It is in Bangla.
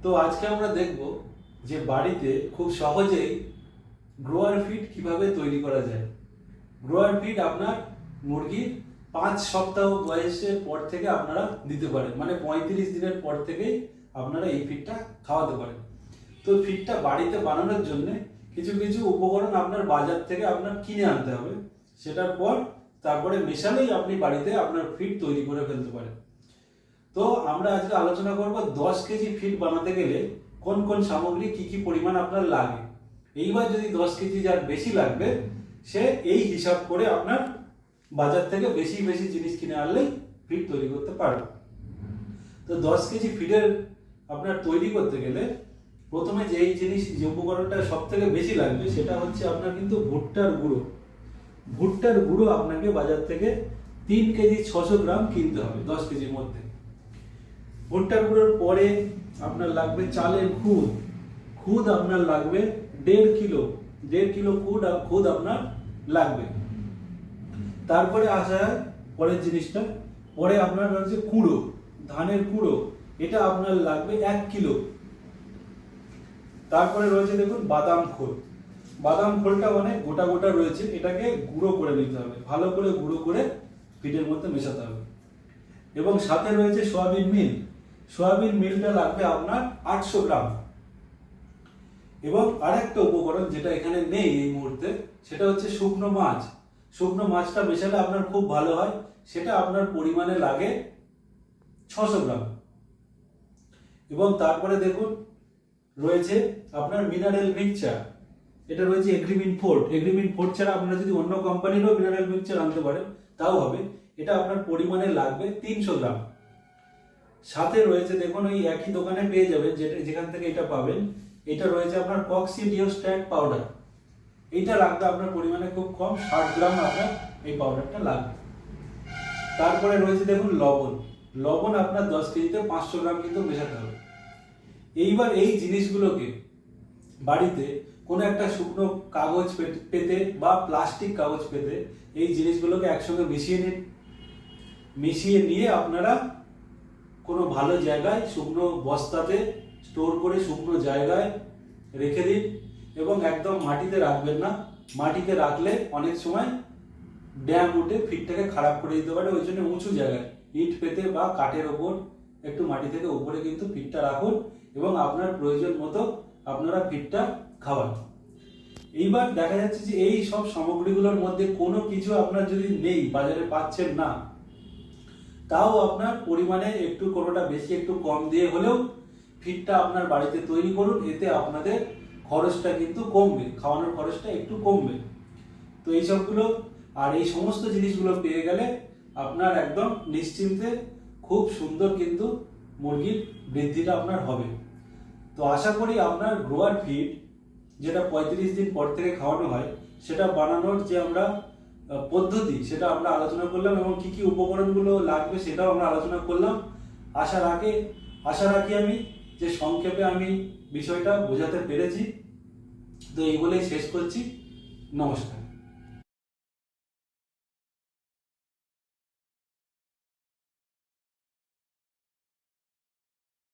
তো আজকে আমরা দেখব যে বাড়িতে খুব সহজেই গ্রোয়ার ফিড কিভাবে তৈরি করা যায়। গ্রোয়ার ফিড আপনার মুরগির 5 সপ্তাহ বয়সের পর থেকে আপনারা দিতে পারেন, মানে 35 দিনের পর থেকেই আপনারা এই ফিডটা খাওয়াতে পারেন। তো ফিডটা বাড়িতে বানানোর জন্য কিছু কিছু উপকরণ আপনার বাজার থেকে আপনার কিনে আনতে হবে, সেটার পর তারপরে মেশালেই আপনি বাড়িতে আপনার ফিড তৈরি করে ফেলতে পারেন। তো আমরা আজকে আলোচনা করব 10 কেজি ফিড বানাতে গেলে কোন কোন সামগ্রী কি কি পরিমাণ আপনার লাগে। এইবার যদি 10 কেজি যার বেশি লাগবে সে এই হিসাব করে আপনার বাজার থেকে বেশি বেশি জিনিস কিনে আনলেই ফিড তৈরি করতে পারবে। তো 10 কেজি ফিডের আপনার তৈরি করতে গেলে প্রথমে যে উপকরণটা সব থেকে বেশি লাগবে সেটা হচ্ছে আপনার কিন্তু ভুট্টার গুঁড়ো। ভুট্টার গুঁড়ো আপনাকে বাজার থেকে 3 কেজি 600 গ্রাম কিনতে হবে 10 কেজির মধ্যে। ভুট্টার গুঁড়োর পরে আপনার লাগবে চালের খুদ। খুদ আপনার লাগবে 1.5 কিলো খুদ আপনার লাগবে। তারপরে আসা হয় পরের জিনিসটা, পরে আপনার রয়েছে কুড়ো, ধানের কুড়ো, এটা আপনার লাগবে 1 কিলো। তারপরে রয়েছে দেখুন বাদাম খোল। বাদাম খোলটা মানে গোটা গোটা রয়েছে, এটাকে গুঁড়ো করে নিতে হবে, ভালো করে গুঁড়ো করে ফিডের মধ্যে মেশাতে হবে। এবং সাথে রয়েছে সয়াবিন মিল। সয়াবিন মিলটা লাগবে আপনার 800 গ্রাম। এবং আরেকটা উপকরণ যেটা এখানে নেই এই মুহূর্তে, সেটা হচ্ছে শুকনো মাছ। শুকনো মাছটা মেশালে আপনার খুব ভালো হয়, সেটা আপনার পরিমাণে লাগে 600 গ্রাম। এবং তারপরে দেখুন রয়েছে আপনার মিনারেল মিক্সচার, এটা রয়েছে এগ্রিমিন ফোর্ট। এগ্রিমিন ফোর্ট ছাড়া আপনারা যদি অন্য কোম্পানিরও মিনারেল মিক্সচার আনতে পারেন তাও হবে, এটা আপনার পরিমাণে লাগবে 300 গ্রাম। সাথে রয়েছে দেখুন ওই একই দোকানে পেয়ে যাবেন যেখান থেকে এটা পাবেন, এটা রয়েছে আপনার কক্সিডিওস্ট্যাট পাউডার। এইটা লাগবে আপনার পরিমাণে খুব কম, 60 গ্রাম আপনার এই পাউডারটা লাগবে। তারপরে রয়েছে দেখুন লবণ। লবণ আপনার 10 কেজিতে 500 গ্রাম কিন্তু মেশাতে হবে। এইবার এই জিনিসগুলোকে বাড়িতে কোনো একটা শুকনো কাগজ পেতে বা প্লাস্টিক কাগজ পেতে এই জিনিসগুলোকে একসঙ্গে মিশিয়ে নিন। মিশিয়ে নিয়ে আপনারা কোনো ভালো জায়গায় শুকনো বস্তাতে স্টোর করে শুকনো জায়গায় রেখে দিন। এবং একদম মাটিতে রাখবেন না, মাটিতে রাখলে অনেক সময় ড্যাম উঠে ফিডটাকে খারাপ করে দিতে পারে। ওই জন্য উঁচু জায়গায় ইট পেতে বা কাঠের ওপর একটু মাটি থেকে উপরে কিন্তু ফিডটা রাখুন এবং আপনার প্রয়োজন মতো আপনারা ফিডটা খাওয়ান। এইবার দেখা যাচ্ছে যে এই সব সামগ্রীগুলোর মধ্যে কোনো কিছু আপনার যদি নেই, বাজারে পাচ্ছেন না, তাও আপনার পরিমাণে একটু কোনোটা বেশি একটু কম দিয়ে হলেও ফিডটা আপনার বাড়িতে তৈরি করুন। এতে আপনাদের খরচটা কিন্তু কমবে, খাওয়ানোর খরচটা একটু কমবে। তো এই সবগুলো আর এই সমস্ত জিনিসগুলো পেয়ে গেলে আপনার একদম নিশ্চিন্তে খুব সুন্দর কিন্তু মুরগির বৃদ্ধিটা আপনার হবে। তো আশা করি আপনার গ্রোয়ার ফিড যেটা 35 দিন পর থেকে খাওয়ানো হয় সেটা বানানোর যে আমরা পদ্ধতি সেটা আমরা আলোচনা করলাম এবং কি কি উপকরণগুলো লাগবে সেটাও আমরা আলোচনা করলাম। আশা রাখি আমি যে সংক্ষেপে আমি বিষয়টা বোঝাতে পেরেছি। তো এই বলেই শেষ করছি। নমস্কার।